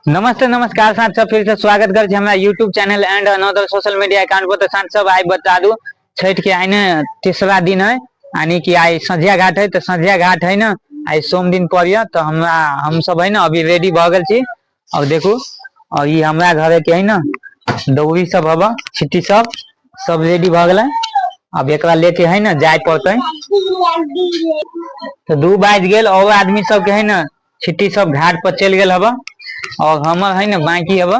नमस्ते नमस्कार साथ सब फिर से स्वागत कर हमारा YouTube channel and another social media account पर। तो साथ सब आई बता दू छठ के आई ना तीसरा दिन है, यानी कि आई संझिया घाट है। तो संझिया घाट है ना आई सोम दिन पड़िया। तो हम सब है ना अभी रेडी भ गल छी। और देखू और ये हमारा घर के है ना दौरी सब हवा छिट्टी सब रेडी भ गए। अब एक लेके है ना जाए पड़ते। तो 2 बाज गेल और आदमी सब के है ना छिट्टी सब घाट पर चल गए हवा और हमर है ना बाकी हवा।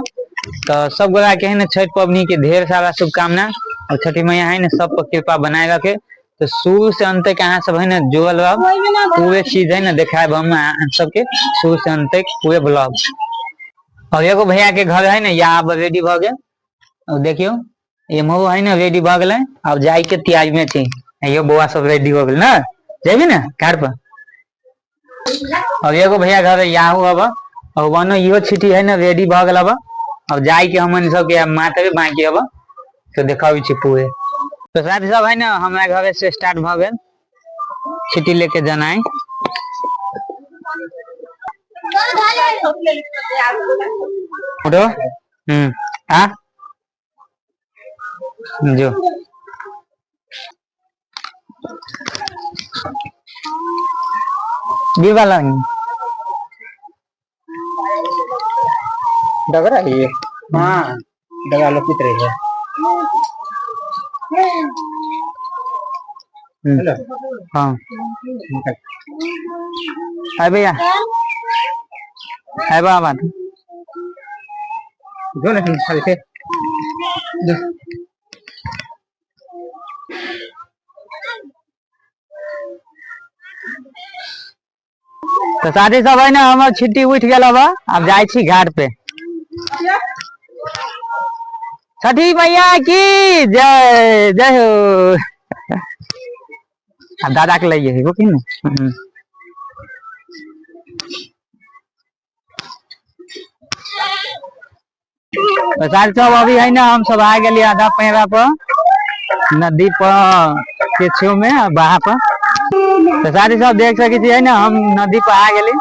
तो सब गोरा के है ना छठ पवनी के ढेर सारा शुभकामना और छठी मैया है ना सब पर कृपा बनाए रखे। तो शुरू से अंत तक अहाँ सब है ना जुड़ल रह, पूरे चीज है ना दिखाए हम सबके शुरू से अंत तक पूरे ब्लॉग। और एगो भैया के घर है ना यहाँ अब रेडी भ गए। और देखियो ये मऊ है ना रेडी भ गए। अब जाए के त्याज में थी यो बउआ सब रेडी हो गए ना जेबी ना कार पर। और एगो भैया घर यहाँ अब और वनो इहो छिटी है ना रेडी भ गल अब। अब जाए के हमन सब के माथे बाकी अब तो देखाबी छी पूरे। तो साथ सब है ना हमारा घर से स्टार्ट भ गए छिटी लेके जाना है। उठो आ जो दी वाला डगरा है ये। हाँ डगरा लोकित रही है। हेलो हाँ है भैया है बाबा जो नहीं खाली से तो शादी सब है ना हमार छिट्टी उठ गया अब जाए छी घाट पे। छठी मैया की जय जय हो। दादा के लिए हो कि नहीं। तो शादी सब अभी है ना हम सब आ गए आधा पैरा पर नदी पर के छो में बहा पर। तो शादी सब देख सके है ना हम नदी पर आ गए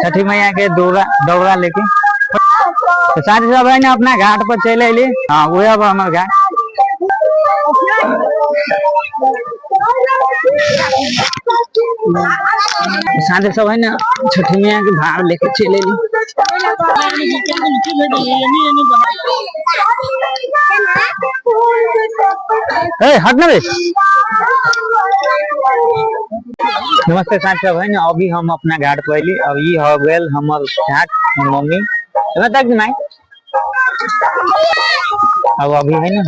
छठी मैया के दौरा लेके। तो शादी सब है ना अपना घाट पर चले अली। हाँ वो अब हमारे घाट शादी सब है ना छठी मैया के भार लेके चले अली। हट ना नमस्ते साथ सब है ना अभी हम अपना घाट पर अली। अब ये हो गए हमार घाट मम्मी तक नहीं। अब अभी है ना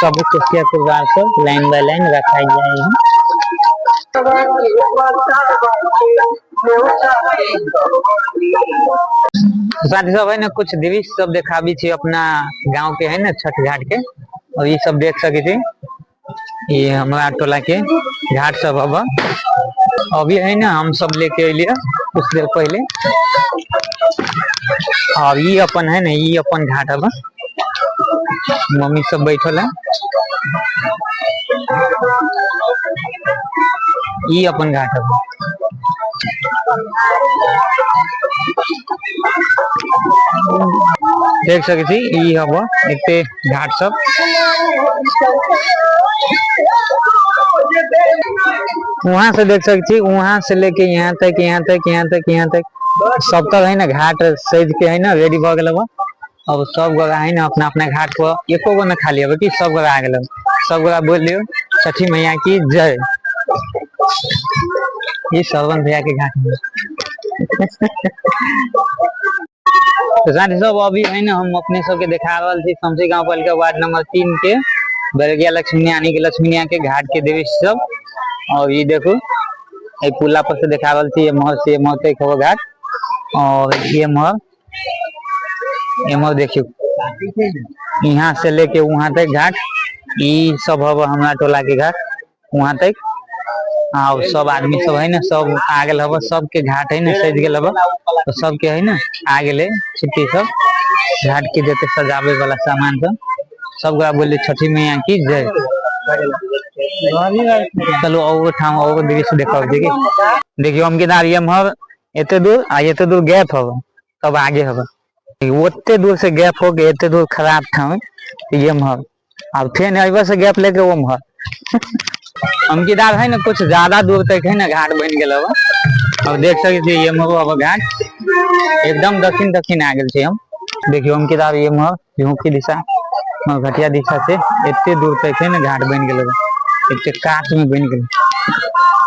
सब कुछ परिवार को लाइन बाय लाइन रखा जाए। साथ सब है ना कुछ दृश्य सब देखा भी थी अपना गांव के है ना छठ घाट के। और ये सब देख सके थे ये हमारा टोला के घाट सब अब अभी है ना हम सब लेके अलिए कुछ देर पहले। और ये अपन है ना ये अपन घाट अब मम्मी सब बैठल है ये अपन घाट अब देख सके थी ये अब एक घाट सब। वहां से देख सकती वहां से लेके यहाँ तक यहाँ तक यहाँ तक यहाँ तक सब तक है ना घाट सज के है ना रेडी भ गए। अब सब गोरा है ना अपना अपना घाट पर एको गो न खाली अब कि सब गोरा आ गए। सब गोरा बोल लियो छठी मैया की जय। ये सरवन भैया के घाट में तो सब अभी है ना हम अपने सबके देखा रहा थी समसी गाँव पालिका वार्ड नंबर 3 के बरगिया लक्ष्मी यानी कि लक्ष्मी के घाट के देवी सब। और ये देखो ये पुला पर से देखा रहा थी ये मोहर से मोहर तक हो घाट। और ये मोहर देखियो यहाँ से लेके वहां तक घाट ये सब अब हमारा टोला के घाट वहां तक। और सब आदमी सब है ना सब आ गए हब सबके घाट है ना सज गए हब। तो सबके है ना आ गए छिट्टी सब घाट के देते सजावे वाला सामान सब बोले छठी मैया की जय। चलो और ठाम और दृश्य देखो देखियो हम किनार ये हम एते दूर गए थे तब आगे हब ओते दूर से गैप हो गए एते दूर खराब था ये मह अब फिर अइबा से गैप लेके वो मह हम किताब है ना कुछ ज्यादा दूर तक है ना घाट बन गए अब देख सके छी ये मह अब घाट एकदम दक्षिण दक्षिण आ गए हम देखियो हम किताब ये मह गेहूं की दिशा घटिया दिशा से एते दूर तक है ना घाट बन गए एते काट में बन गए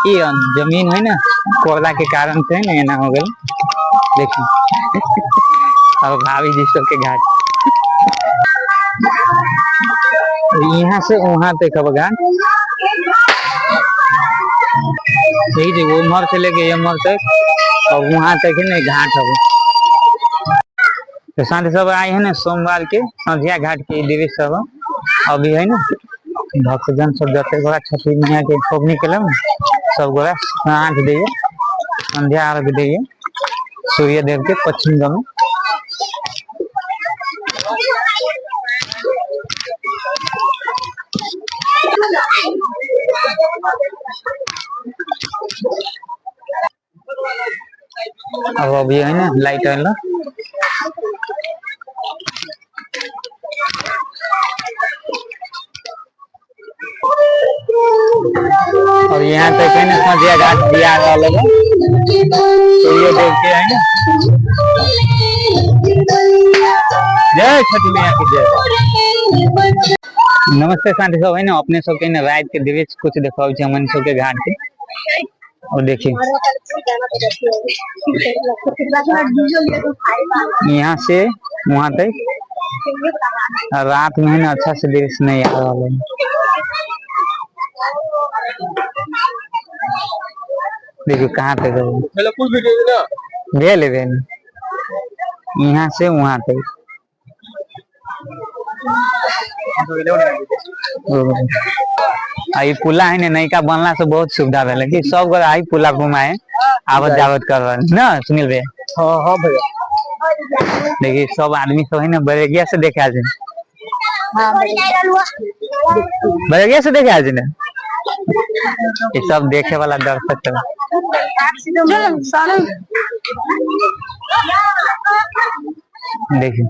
ये जमीन है ना कोयला के कारण से ना एना हो गए देखिए अब भाभी जी सबके घाट यहाँ से वहां तक अब घाट ठीक है वो मर से लेके ये मर तक और वहां तक है ना घाट अब तो शांति सब आए हैं ना सोमवार के संध्या घाट के देवी सब अभी है ना भक्तजन सब जते गोरा छठी मैया के पबनी केलम सब गोरा आँख दिए संध्या अर्घ दिए सूर्य देव के पश्चिम गम अब अभी है ना लाइट वाला और यहाँ तक है ना संध्या घाट दिया लगा सूर्य देव के है ना जय छठी मैया की जय। नमस्ते शांति सब है ना अपने सब के ना रात के दृश्य कुछ दिखाओ हमन सब के घाट के और देखिए यहाँ से वहां तक रात में है ना अच्छा से दृश्य नहीं आ रहा है देखिए कहाँ तक ले ले यहाँ से वहां तक आई पुला है ना नयका बनला से बहुत सुविधा भेल कि सब गोरा आई पुला घुमाए आवत जावत कर ना सुनील भैया हाँ भैया देखिए सब आदमी सब है ना बरेगिया से देखा है बरेगिया से देखा है ना ये सब देखे वाला दर्शक देखिए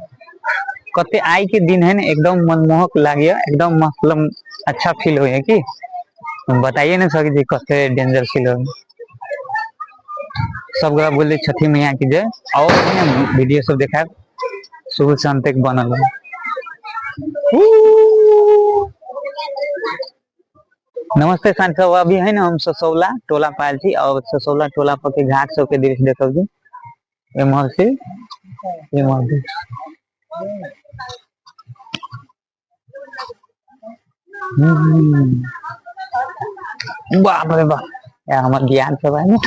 कते आई के दिन है ना एकदम मनमोहक लागे एकदम मतलब अच्छा फील हो है कि बताइए ना सर जी कते डेंजर फील हो सब गोरा बोल छठी मैया की जय और वीडियो सब देखा शुरू से अंत तक बनल है नमस्ते सांसद अभी है ना हम ससौला टोला पायल थी और ससौला टोला पर के घाट सब के दृश्य देखल जी एमहर से एमहर बाप रे बाप यार हमार ज्ञान सब है ना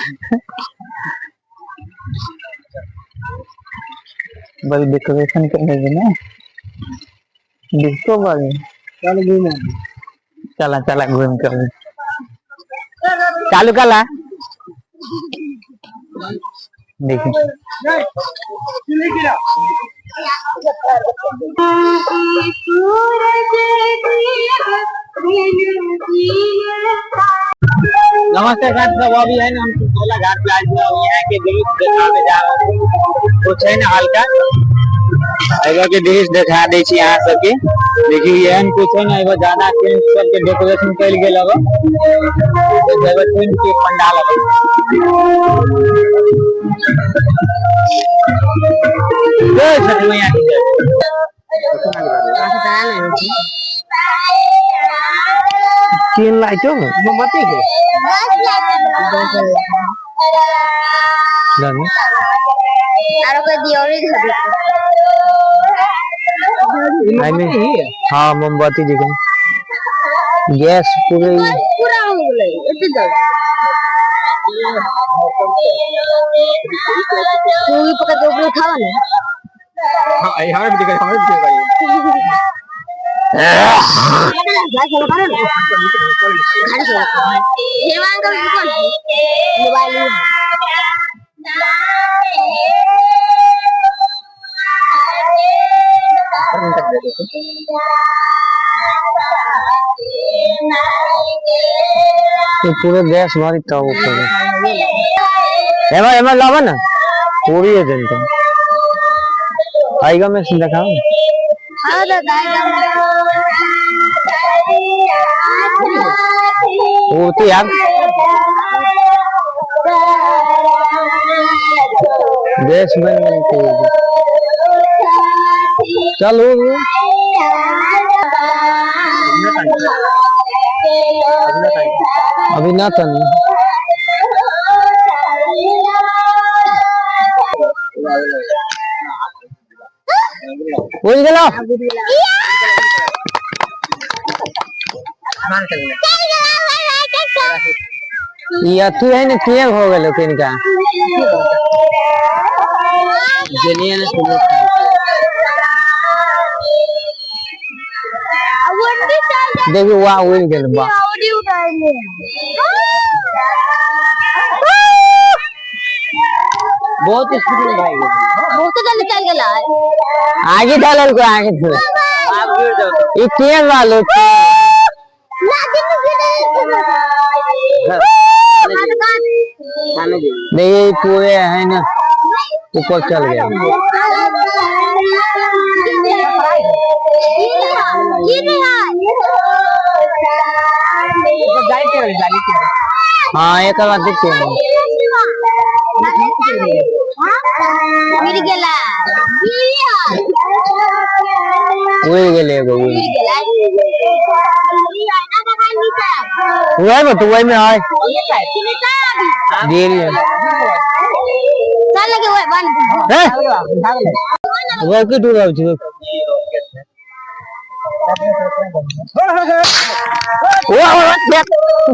बड़ी डेकोरेशन करने के ना डिस्को बारे चल घूम चला चला घूम कर चालू कला देखिए नमस्ते सब अभी है ना हम ससौला घाट पे आज यहाँ के दृश्य दिखाने जा रहे हैं कुछ है ना हल्का एगो के दृश्य दिखा दे छी यहाँ सबके देखिए ये कुछ है ना एगो ज्यादा टेंट सब के डेकोरेशन कैल गेल हबो एगो टेंट के पंडाल हबो जय छठी मैया की जय तीन लाइट हो मोमबत्ती के जानो आरो कोई दियोरी धर आई मीन हां मोमबत्ती जी के गैस पूरे पूरा हो गेलै एते दर तू भी पकड़ के उठावा ना हां यहाँ भी दिखाई हमारे भी दिखाई मोबाइल तो पूरे गैस भरी तब ऊपर एमा एमा लावा ना पूरी है जनता आएगा मैं सीधा खाऊं। हाँ दादा वो तो यार देश बन के चलो अभी ना तो नहीं बोल गलो ये तू है ना किया हो गलो किनका जनिया ने सुनो देखो वहाँ उड़ गए बा बहुत स्पीड में भाई बहुत जल्दी चल गया आगे डालल को आगे थे आप गिर जाओ ये क्या वालो नहीं पूरे है ना ऊपर चल गया हाँ एक बात देखते हैं गिर गेला उड़ गेले एगो उड़ वही तो वही में है देरी है चल लगे वो बंद हैं वो की दूर आउ छी वो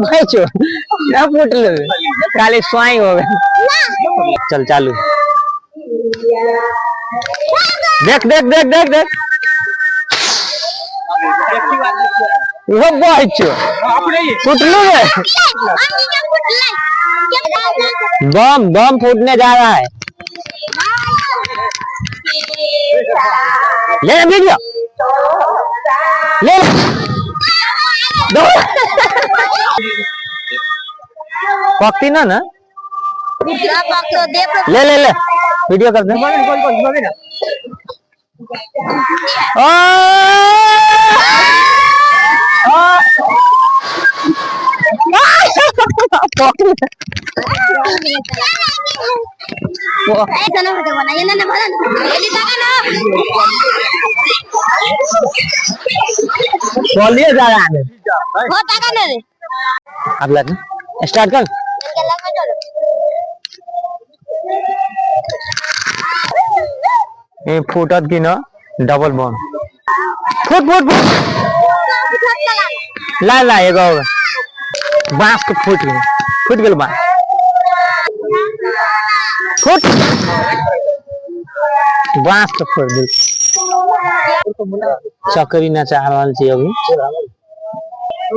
भाई चो ना फुट ले काले स्वाई हो गए चल चालू देख देख देख देख देख वो भाई चो फुट लो बम बम फूटने जा रहा है ले वीडियो ले दो पकती ना ना ले ले ले वीडियो कर दे बोलिए जा रहा है अब लग स्टार्ट कर ये फुटत की ना डबल बम फुट फुट फुट ला ला एगो बांस के फुट गेल बांस फुट बांस के फुट गेल चक्री ना चाह रहल छी अभी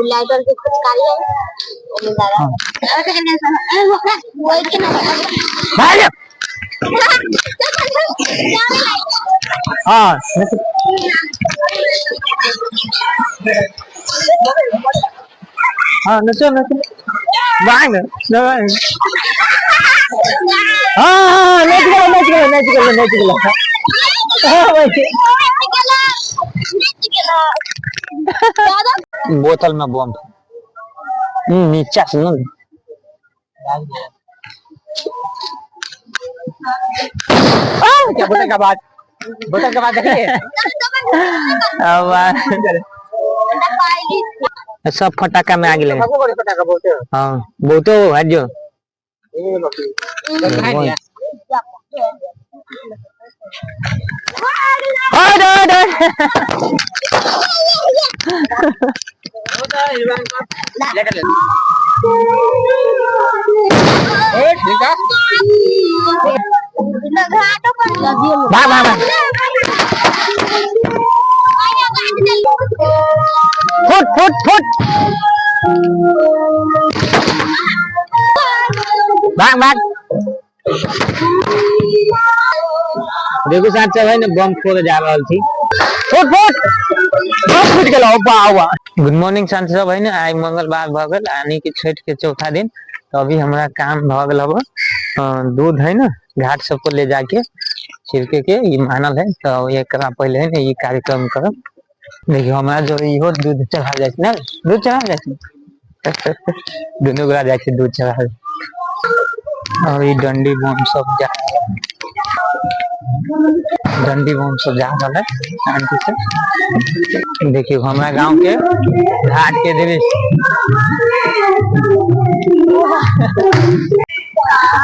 लाइटर के कुछ कारी है भाग हाँ हाँ नचो नचो भाग ना हाँ नच गया बोतल में बम नीचा से ना क्या बोतल का बात देखिए सब फटाका में आगे लगे फटाका बोलते हो हाँ बहुत है जो भाग भाग फुट फुट फुट भाग भाग देखो साथ सब है ना बम फोड़े जा रहा थी फुट फुट बम फुट गेल हुआ गुड मॉर्निंग संत सब है ना आज मंगलवार भगल यानी कि छठ के चौथा दिन तो अभी हमारा काम भगल हब दूध है ना घाट सबको ले जाके छिड़के के ये मानल है तो एक पहले है ना ये कार्यक्रम करब। देखियो हमारा जो इहो दूध चढ़ा जाए ना, दूध चढ़ा जाए दोनों गोरा जाए दूध चढ़ा। और ये डंडी बम सब जा डंडी बम सब जा रहा है शांति से। देखियो हमारा गांव के घाट के दृश्य।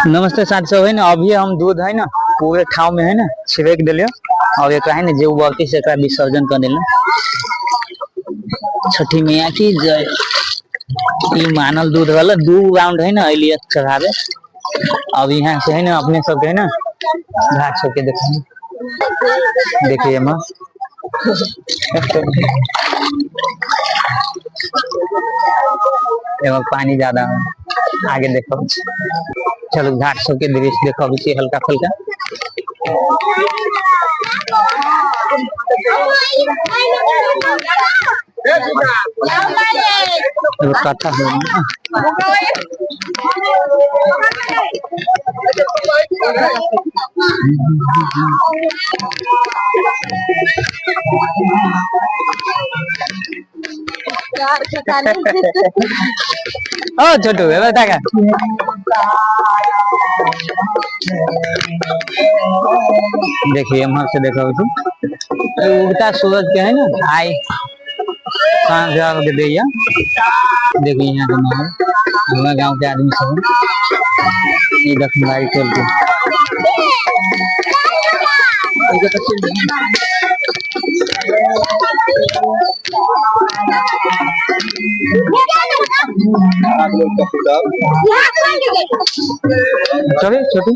नमस्ते साथियों, है ना अभी हम दूध है ना पूरे ठाव में है ना छिड़क दिलियो और एक है ना जो बाल्टी से विसर्जन कर दिल। छठी मैया की जय। ये मानल दूध वाला 2 राउंड है ना अलिए चढ़ावे। अब यहाँ से है ना अपने सब है ना घाट सबके देखिए माँ एवं पानी ज्यादा है आगे देखो। चलो घाट सबके दृश्य देखो अभी हल्का फुल्का। कथा ओ छोटू बता का देखिए वहां से देखो उगता सूरज के है ना भाई के दैया। देखिए यहाँ के माहौल हमारा गाँव के आदमी सब ये दक्षिण भाई चल के चलिए छोटू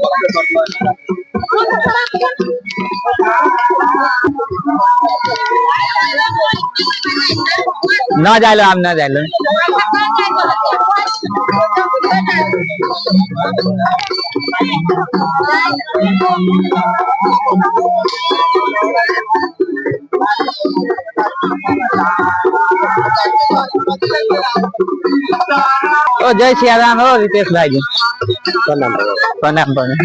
ना जाए लो, आप ना जाए लो। ओ जय सिया राम हो रितेश भाई जी, प्रणाम प्रणाम प्रणाम।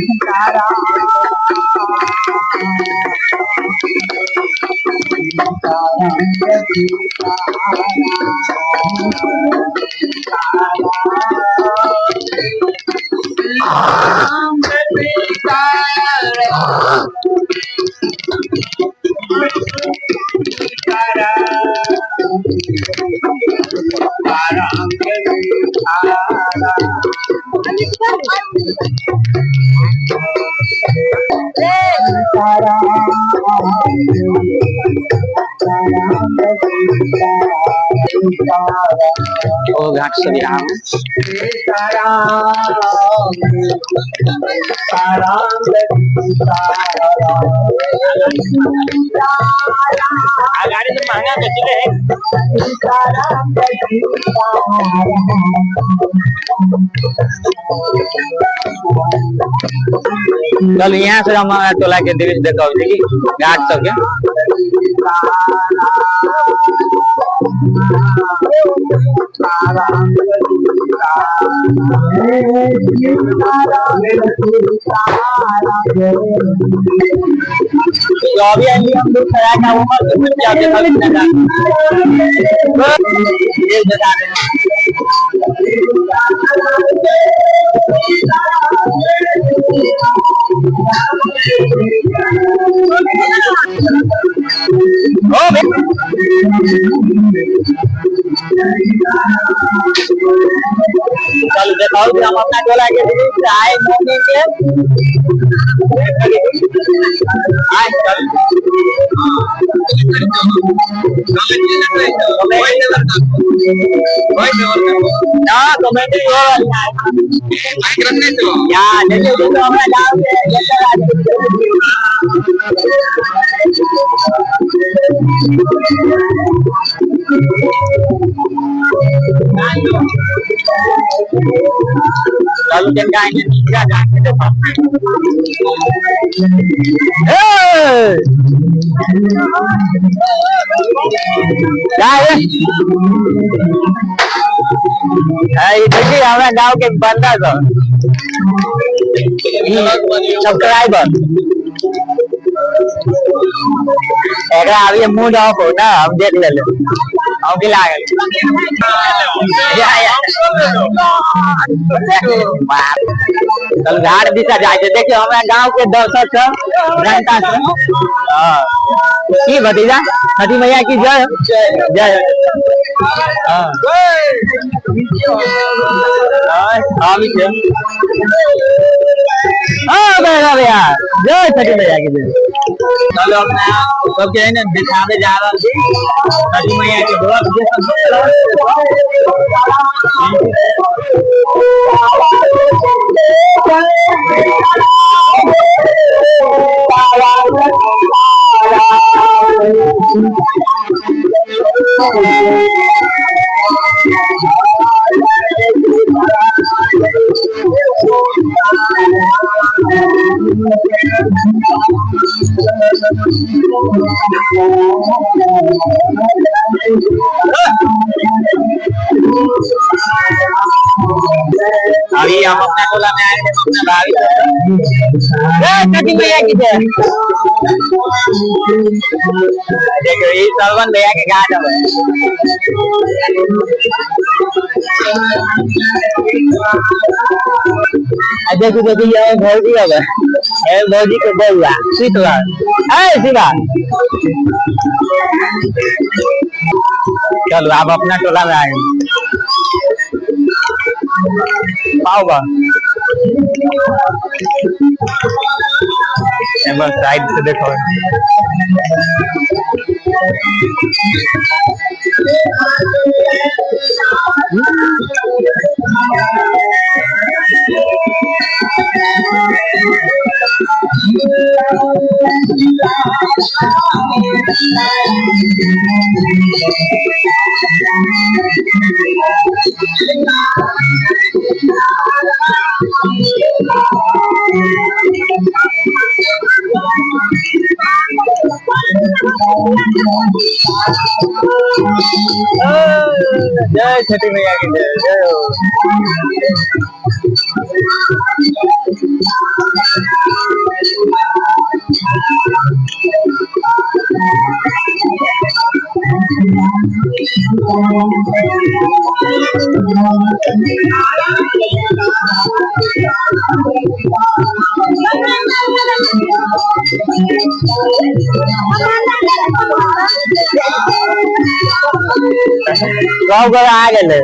ओ घाट सभी राम गाड़ी तो महंगा बेचले है। चल यहाँ से हमारा टोला के दृश्य देखो घाट सब के। जो अभी हम लोग खड़ा था वो चल देखाओ कि हम अपना टोला के आए मौके के आए चल ना कमेटी हो या देखिए तो हमारा गांव lalu jangan देखिए हमारा गांव के बंदा सब्सक्राइबर एकरा अभी मूड ऑफ हो ना, हम देख ले हम की लागल चल घाट दिशा जाए छै। देखियो हमरा गांव के दर्शक सब जनता सब की भतीजा छठी मैया की जय जय। भैया जय छठी मैया की जय। चलो अपना सबके है ना दिखावे जा रहा छठी मैया के बहुत अभी हम अपना टोला में आए थे अपना भाभी छठी मैया की जय। देखो ये सरवन भैया के घाट है। देखो देखो ये भौजी है भौजी के बउआ शीतला शिवा। चलो आप अपना टोला में आए पाओगा एक बार साइड से देखो। जय छठी मैया की जय जय हो। गाँव घर आ गए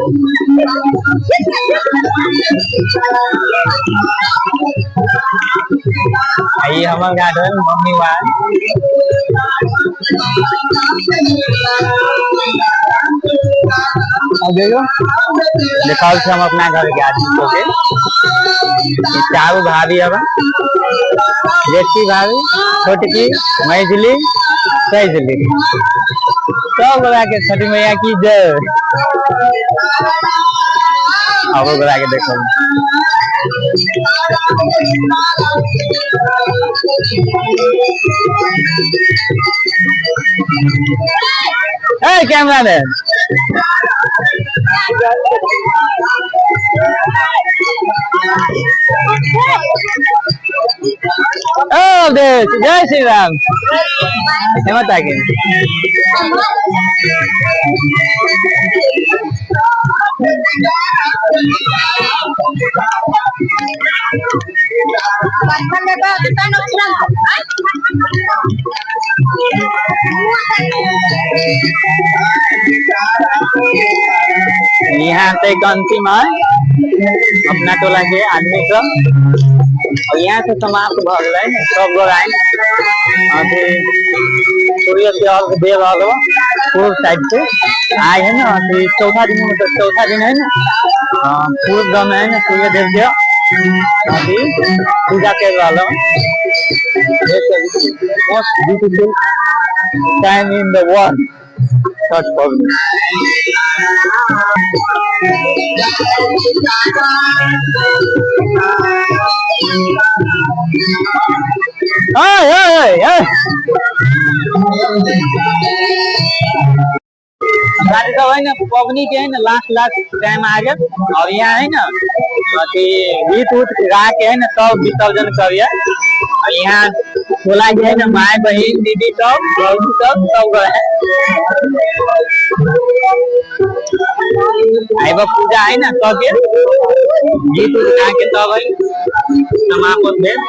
ये हमारे गार्डन मम्मी बात देखा हम अपना घर के आदमी को चारू भाभी अब जेठी भाभी छोटकी मैझली सैजली सब बोला के छठी मैया की जय। अब बोला के देखो कैमरा मैन जय श्री राम हेमत आगे यहाँ पे अंतिम है अपना टोला के आदमी सब और यहाँ से समाप्त भ गए सब लोग आए अभी सूर्य के अर्घ दे रहा पूर्व साइड से आए है ना। अभी चौथा दिन है ना पूर्व दम है ना सूर्य देव के अभी पूजा कर रहा most beautiful time in the world Such problem. पबनी के है ना लास्ट टाइम आ गए और यहाँ है ना अथी गीत उत गा के है ना सब विसर्जन करिए और यहाँ बोला गया है ना माए बहन दीदी सब आई बा पूजा है ना तो के गीत गा के तब समापन भेल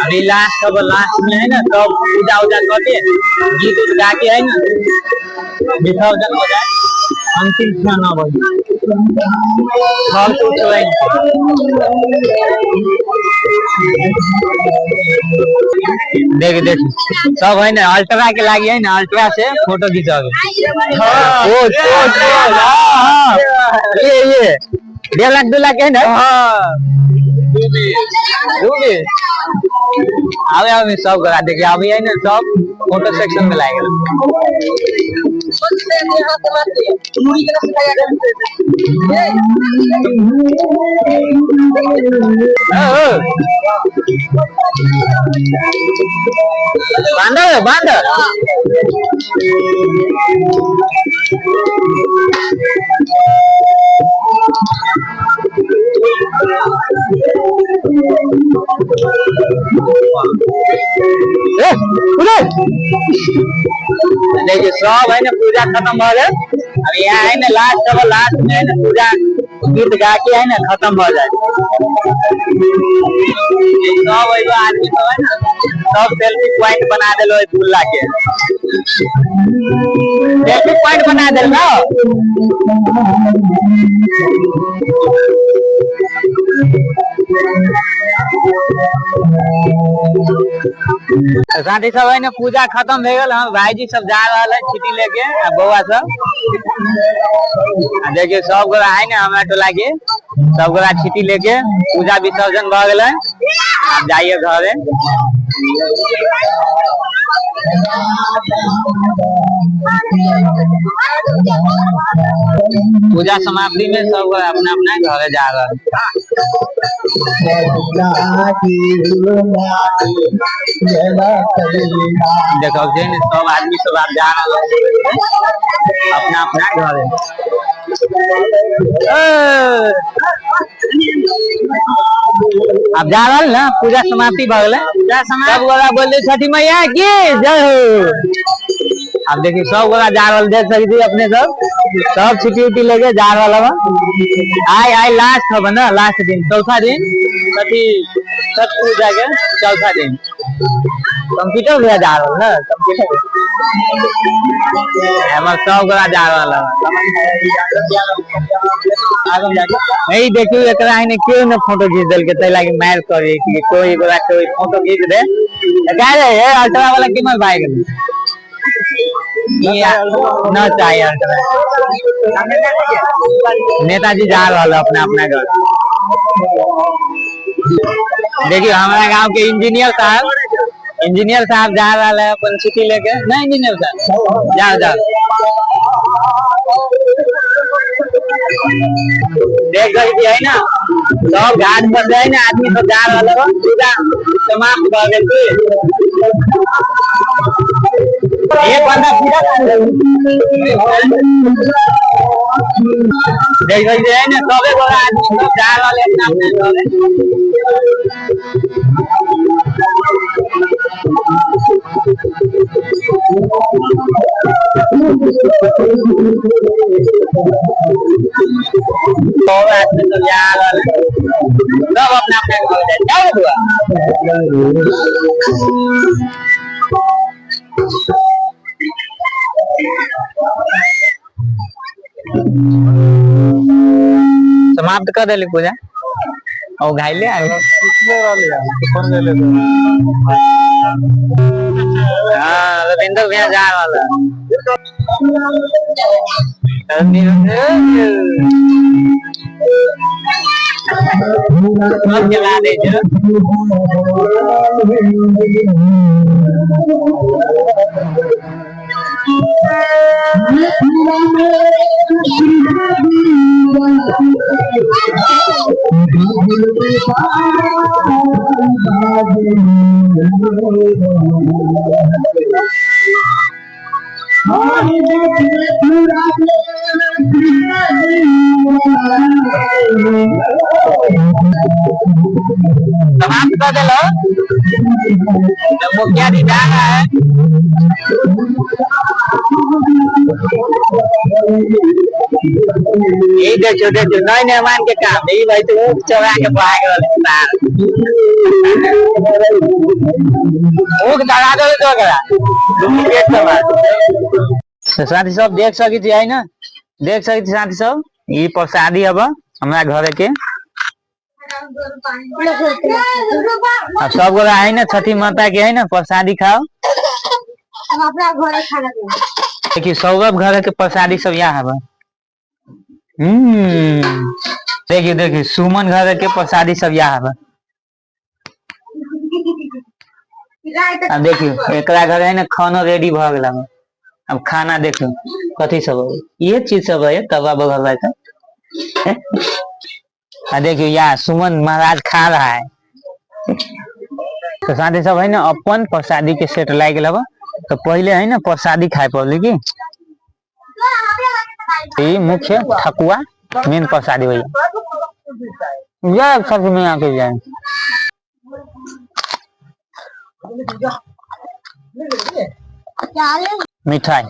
अभी लास्ट में है ना तब पूजा उजा करके गीत उत गा के है ना विसर्जन हो जाए अंतिम क्षण हो देख देख सब है ना अल्ट्रा के लागी है ना अल्ट्रा से फोटो खिंचावे ये 1.5 लाख 2 लाख है ना आवे आवे सब करा देखिए अभी है ना सब फोटो सेक्शन में लाएगा बांध देखिए सब है ना पूजा खत्म हो गए अब यहाँ है ना लास्ट में है ना पूजा गीत गा के है ना खत्म हो जाए सब आदमी सब है ना सब सेल्फी पॉइंट बना दिलो झूला के सेल्फी पॉइंट बना दिल ना साथी सब है ना पूजा खत्म हो गल हम भाईजी सब जा रहा है छुट्टी लेके बउआ सब देखिए सब गोरा है ना हमारा टोला के सब गोरा छुट्टी लेके पूजा विसर्जन भ गए आप जाइए घरे पूजा समाप्ति में सब अपना अपना घरे जा रहा देखो सब आदमी सब आप जा रहा अपना अपना घर आप जा रहा ना पूजा समाप्ति भ गए सब गोरा बोल छठी मैया की जय हो अब देखिए सब गोरा जा रहा देख सकती अपने सब छुट्टी उट्टी लेके जा रहा आई लास्ट हो ना लास्ट दिन चौथा दिन छठ पूजा के चौथा दिन कंप्यूटर भैया जा रहा ना कंप्यूटर सब गोरा जा रहा नहीं देखियो एकरा है क्यों न फोटो खींच दिल के तै लागी मार करे कि कोई गोरा कोई फोटो खींच दे कह रहे है अल्ट्रा वाला कीमत भाई के न चाहिए अल्ट्रा नेताजी जा रहा अपना अपना घर देखियो हमारा गांव के इंजीनियर साहब जा रहा है अपन छुट्टी लेके ना इंजीनियर साहब जाओ देख गई है ना सब घाट पर जाए ना आदमी सब जा रहा पूजा समाप्त कर देते एक बंदा पूजा देख गई है ना सबे बड़ा आदमी सब जा रहा है अपना आदमी तो जा रहा सब अपना अपना घर जाए हुआ समाप्त कर दिली पूजा और घाइले रविंदर भैया जा रहा चला दे समाप्त कर दे लो। मुखिया जी जा रहा है। यही देखो देखो नए निर्माण के काम यही भाई तो चढ़ा के भाग दगा दो तो डुप्लीकेट करवा। तो साथी सब देख सकी थी ना, देख सकी थी साथी सब ये प्रसादी अब हमारा घर के अब सब गोला है ना छठी माता के है ना प्रसादी खाओ। देखिए सौरभ घर के प्रसादी सब यहाँ है। देखिए देखिए सुमन घर के प्रसादी सब यहाँ है। अब देखियो एकरा घर है ना खाना रेडी भ गया। अब खाना देखो कथी सब है ये चीज सब है तवा बगल है। देखियो यहाँ सुमन महाराज खा रहा है। तो साथी सब है ना अपन प्रसादी के सेट लाई गया। तो पहले है ना प्रसादी खाए पड़े की मुख्य ठकुआ मेन प्रसादी भैया सब्जी में आके जाए मिठाई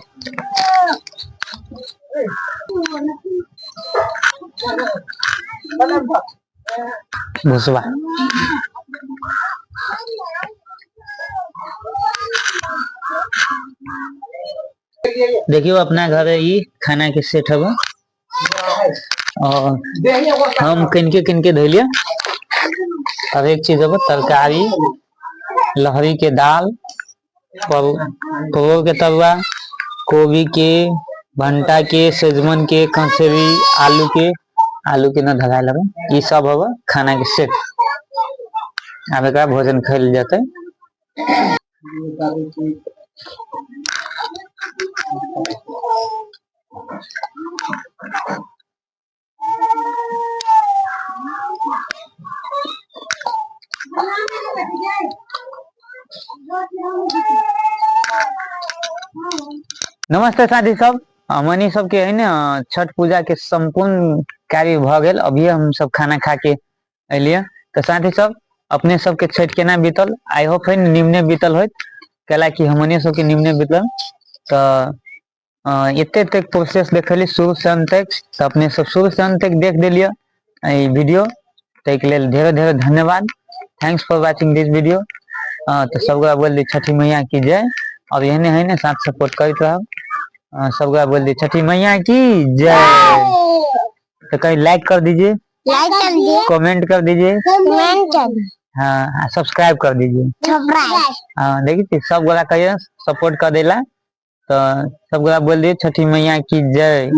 भुसवा देखियो अपना घर है ये खाना के सेट है और हम किनके धोलिया। अब एक चीज है तरकारी लहरी के दाल परोर के तरुआ गोभी के भंटा के सेजमन के कंसेरी आलू के न धगा लगे ये सब है खाना के सेट। अब एक भोजन खाइल जाते। नमस्ते साथी सब हमनी सब के है ना छठ पूजा के संपूर्ण कार्य भ गेल। अभी हम सब खाना खा के अलिए। तो साथी सब अपने सब के छठ केना बीतल आई होप है निम्ने बीतल होत कैला कि हमनी सब के निम्ने बीतल। तो एते तक प्रोसेस देखली शुरू से अंत तक। तो अपने सब शुरू से अंत तक देख दिलिए वीडियो तक लेल ढेर ढेर धन्यवाद। Thanks for watching this video. तो सबका बोल दी छठी मैया की जय। और यहने है ना साथ सपोर्ट करते रहो। सबका बोल दी छठी मैया की जय। तो कहीं लाइक कर दीजिए, लाइक कर दीजिए, कमेंट कर दीजिए, हाँ सब्सक्राइब कर दीजिए। हाँ देखिए सब गोला कहिए सपोर्ट कर देला। तो सब गोला बोल दिए छठी मैया की जय।